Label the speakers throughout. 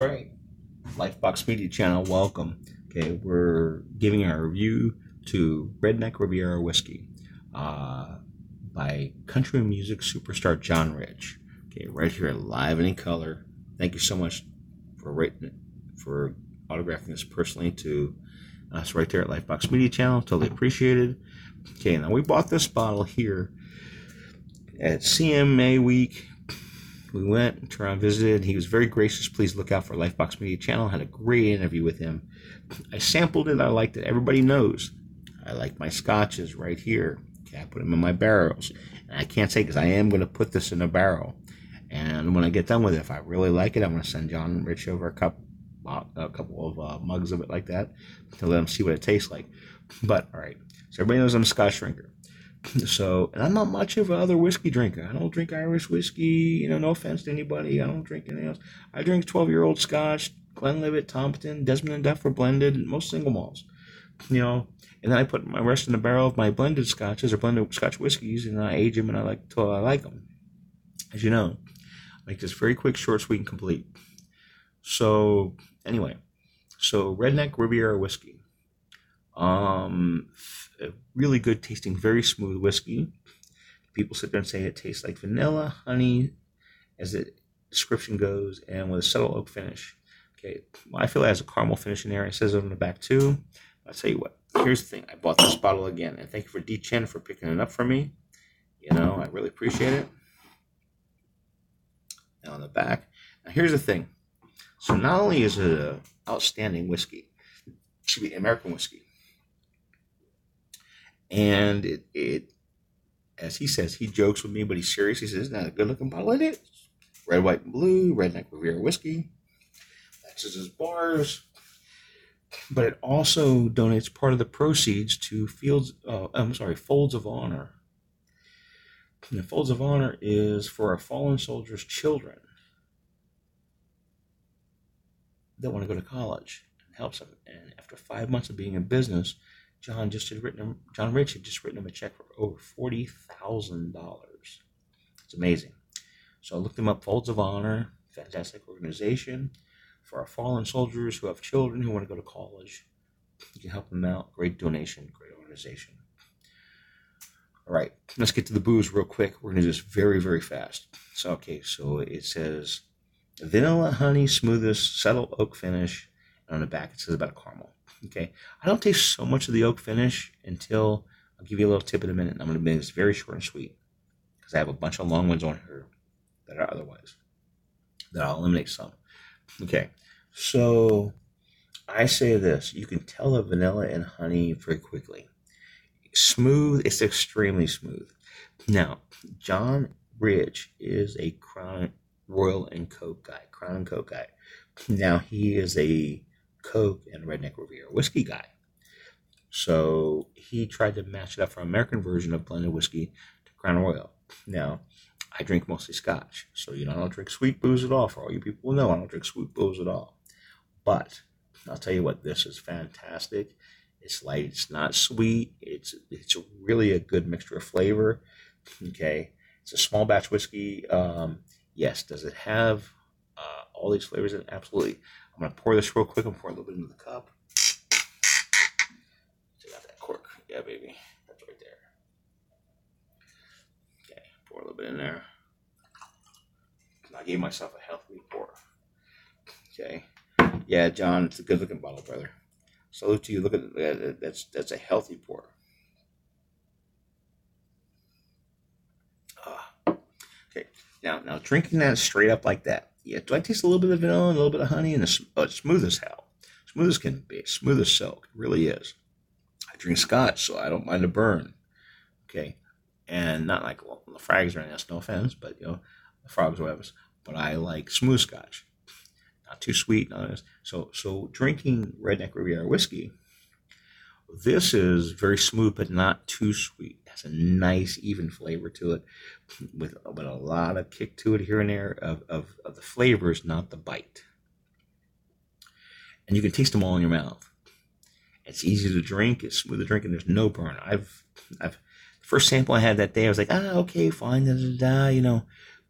Speaker 1: All right, Lifebox Media Channel, welcome. Okay, we're giving our review to Redneck Riviera whiskey uh, by country music superstar John Rich. Okay, right here, live and in color. Thank you so much for for autographing this personally to us right there at Lifebox Media Channel. Totally appreciated. Okay, now we bought this bottle here at CMA Week. We went, turned around, visited. He was very gracious. Please look out for Lifebox Media Channel. Had a great interview with him. I sampled it. I liked it. Everybody knows I like my scotches right here. Okay, I put them in my barrels. And I can't say because I am going to put this in a barrel. And when I get done with it, if I really like it, I'm going to send John Rich over a couple of mugs of it like that to let him see what it tastes like. But all right, so everybody knows I'm a Scotch drinker. So, and I'm not much of another whiskey drinker. I don't drink Irish whiskey. No offense to anybody. I don't drink anything else. I drink 12-year-old Scotch, Glenlivet, Tompton, Desmond and Duffer blended, and most single malts. And then I put my rest in the barrel of my blended scotches or blended Scotch whiskeys, and I age them and I like till I like them. As you know, make this very quick, short, sweet, and complete. So anyway, Redneck Riviera whiskey. A really good tasting, very smooth whiskey. People sit there and say it tastes like vanilla, honey, as the description goes, and with a subtle oak finish. Okay, well, I feel it has a caramel finish in there. It says it on the back too. I'll tell you what. Here's the thing. I bought this bottle again, and thank you for D Chen for picking it up for me. I really appreciate it. Now on the back. Now here's the thing. So not only is it an outstanding whiskey, it should be American whiskey. And it, as he says, he jokes with me, but he's serious. He says, "Isn't that a good-looking bottle?" It is. Red, white, and blue, Redneck Riviera whiskey. That's his bars. But it also donates part of the proceeds to Folds of Honor. And the Folds of Honor is for our fallen soldiers' children that want to go to college and helps them. And after 5 months of being in business, John Rich had just written him a check for over $40,000. It's amazing. So I looked him up. Folds of Honor, fantastic organization for our fallen soldiers who have children who want to go to college. You can help them out. Great donation, great organization. All right, let's get to the booze real quick. We're going to do this very, very fast. So it says vanilla, honey, smoothest, subtle oak finish. And on the back, it says about a caramel. Okay, I don't taste so much of the oak finish until I'll give you a little tip in a minute. I'm going to make this very short and sweet because I have a bunch of long ones on here that are otherwise. That I'll eliminate some. Okay, so I say this. You can tell the vanilla and honey very quickly. Smooth, it's extremely smooth. Now, John Rich is a Crown Royal and Coke guy. Crown and Coke guy. Now, he is a Coke and Redneck Riviera whiskey guy. So he tried to match it up for an American version of blended whiskey to Crown Royal. Now, I drink mostly Scotch, so I don't drink sweet booze at all. For all you people who know, I don't drink sweet booze at all. But I'll tell you what, this is fantastic. It's light. It's not sweet. It's really a good mixture of flavor. Okay, it's a small batch whiskey. Yes, does it have all these flavors in it? Absolutely. I'm gonna pour this real quick and pour a little bit into the cup. Check out that cork. Yeah, baby, that's right there. Okay, pour a little bit in there. I gave myself a healthy pour. Okay, yeah, John, it's a good-looking bottle, brother. Salute to you. Look at that. That's a healthy pour. Okay. Now drinking that straight up like that. Yeah. Do I taste a little bit of vanilla and a little bit of honey? And it's smooth as hell. Smooth as can be. Smooth as silk. It really is. I drink Scotch, so I don't mind a burn. Okay. And not like the frags or anything else. No offense, but the frogs or whatever. But I like smooth Scotch. Not too sweet. Not this. So drinking Redneck Riviera whiskey, this is very smooth but not too sweet. It has a nice even flavor to it, but a lot of kick to it here and there of the flavors, not the bite. And you can taste them all in your mouth. It's easy to drink. It's smooth to drink, and there's no burn. The first sample I had that day, I was like, okay, fine,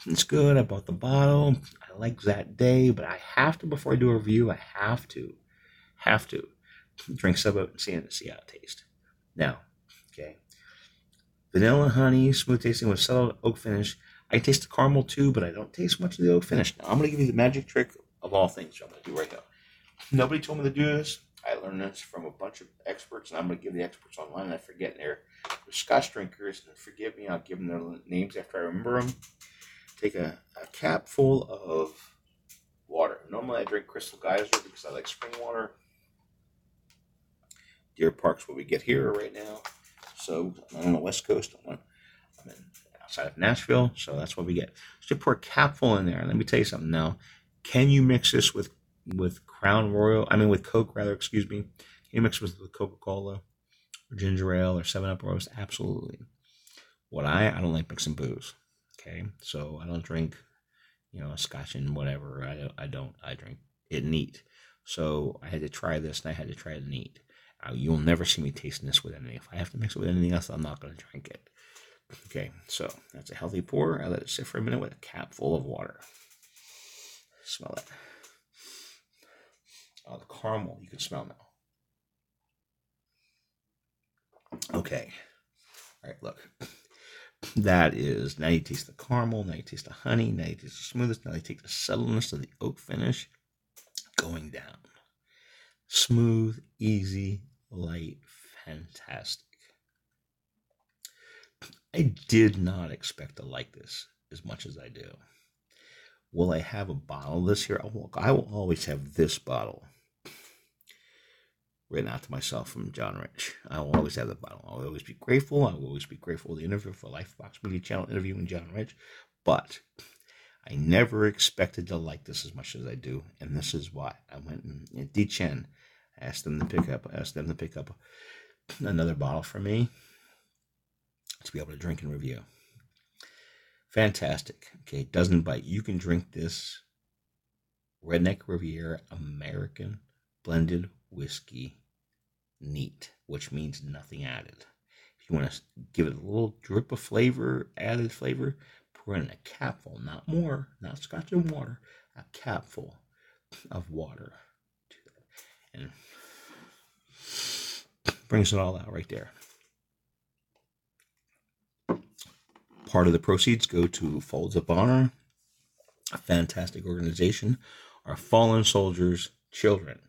Speaker 1: It's good. I bought the bottle. I like that day, but I have to, before I do a review, I have to drink some of it and see how it tastes. Now, okay, vanilla honey, smooth tasting with subtle oak finish. I taste the caramel too, but I don't taste much of the oak finish. Now, I'm going to give you the magic trick of all things. I'm going to do right now. Nobody told me to do this. I learned this from a bunch of experts, and I'm going to give the experts online, and I forget they're Scotch drinkers, and forgive me, I'll give them their names after I remember them. Take a cap full of water. Normally I drink Crystal Geyser because I like spring water. Deer Park's what we get here right now. So I'm on the West Coast. I'm outside of Nashville, so that's what we get. So you pour a capful in there. And let me tell you something now. Can you mix this with Crown Royal? I mean, with Coke, rather, excuse me. Can you mix with Coca-Cola or ginger ale or 7-Up roast? Absolutely. What I don't like mixing booze. Okay, so I don't drink, a Scotch and whatever. I drink it neat. So I had to try this, and I had to try it neat. You'll never see me tasting this with anything. If I have to mix it with anything else, I'm not going to drink it. Okay, so that's a healthy pour. I let it sit for a minute with a cap full of water. Smell it. Oh, the caramel, you can smell now. Okay. All right, look. That is, now you taste the caramel, now you taste the honey, now you taste the smoothness, now you take the subtleness of the oak finish going down. Smooth, easy, light, fantastic. I did not expect to like this as much as I do. Will I have a bottle of this here? I will always have this bottle written out to myself from John Rich. I will always have that bottle. I will always be grateful. I will always be grateful for the interview for Lifebox Media Channel interviewing John Rich. But I never expected to like this as much as I do, and this is why. I went and D-Chen asked them to pick up another bottle for me to be able to drink and review. Fantastic. Okay, doesn't bite. You can drink this Redneck Riviera American blended whiskey neat, which means nothing added. If you want to give it a little drip of flavor, added flavor, pour in a capful, not more, not Scotch and water, a capful of water. And brings it all out right there. Part of the proceeds go to Folds of Honor, a fantastic organization. Our fallen soldiers' children,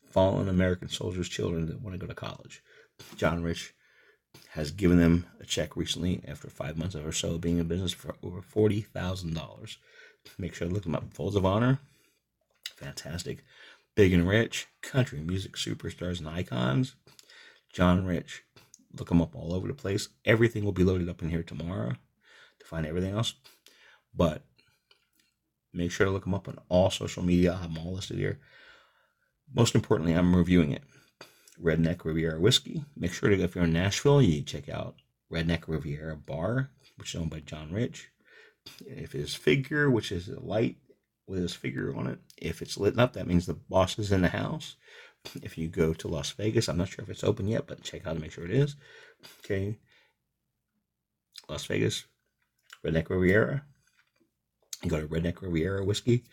Speaker 1: fallen American soldiers' children that want to go to college. John Rich has given them a check recently after 5 months or so being in business for over $40,000. Make sure to look them up. Folds of Honor, fantastic. Big and Rich, country music superstars and icons. John Rich, look them up all over the place. Everything will be loaded up in here tomorrow to find everything else. But make sure to look them up on all social media. I'll have them all listed here. Most importantly, I'm reviewing it. Redneck Riviera Whiskey. Make sure to, if you're in Nashville, you check out Redneck Riviera Bar, which is owned by John Rich. If his figure, which is a light with his figure on it, if it's lit up, that means the boss is in the house. If you go to Las Vegas, I'm not sure if it's open yet, but check out to make sure it is. Okay. Las Vegas, Redneck Riviera. You go to Redneck Riviera Whiskey.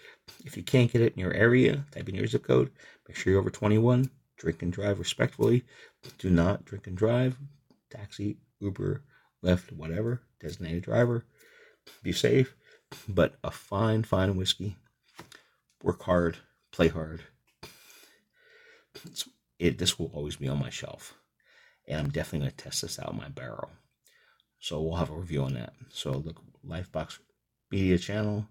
Speaker 1: If you can't get it in your area, type in your zip code. Make sure you're over 21. Drink and drive respectfully. Do not drink and drive. Taxi, Uber, Lyft, whatever. Designated driver. Be safe. But a fine, fine whiskey. Work hard. Play hard. This will always be on my shelf. And I'm definitely going to test this out in my barrel. So we'll have a review on that. So look, Lifebox Media Channel,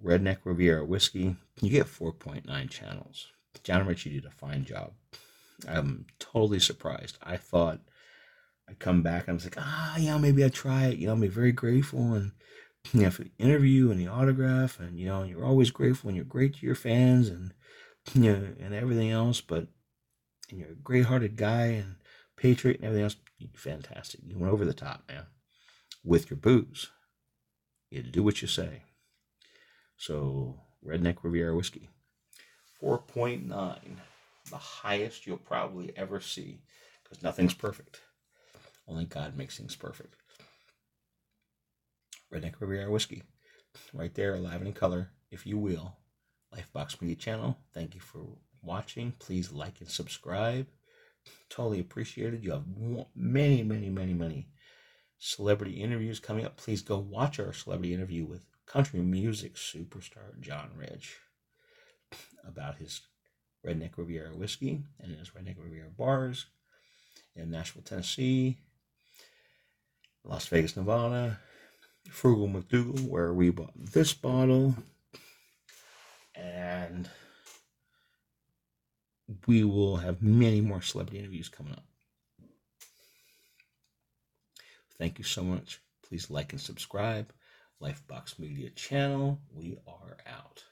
Speaker 1: Redneck Riviera Whiskey. You get 4.9 channels. John Ritchie did a fine job. I'm totally surprised. I thought I'd come back and I was like, maybe I'd try it. I'm very grateful and for the interview and the autograph and you're always grateful and you're great to your fans and and everything else, and you're a great-hearted guy and patriot and everything else. Fantastic. You went over the top, man. With your booze, you do what you say. So, Redneck Riviera Whiskey, 4.9, the highest you'll probably ever see, because nothing's perfect. Only God makes things perfect. Redneck Riviera whiskey. Right there, alive and in color, if you will. Lifebox Media Channel. Thank you for watching. Please like and subscribe. Totally appreciated. You have many, many, many, many celebrity interviews coming up. Please go watch our celebrity interview with country music superstar John Rich about his Redneck Riviera whiskey and his Redneck Riviera bars in Nashville, Tennessee, Las Vegas, Nevada, Frugal McDougal, where we bought this bottle, and we will have many more celebrity interviews coming up. Thank you so much. Please like and subscribe. Lifebox Media Channel. We are out.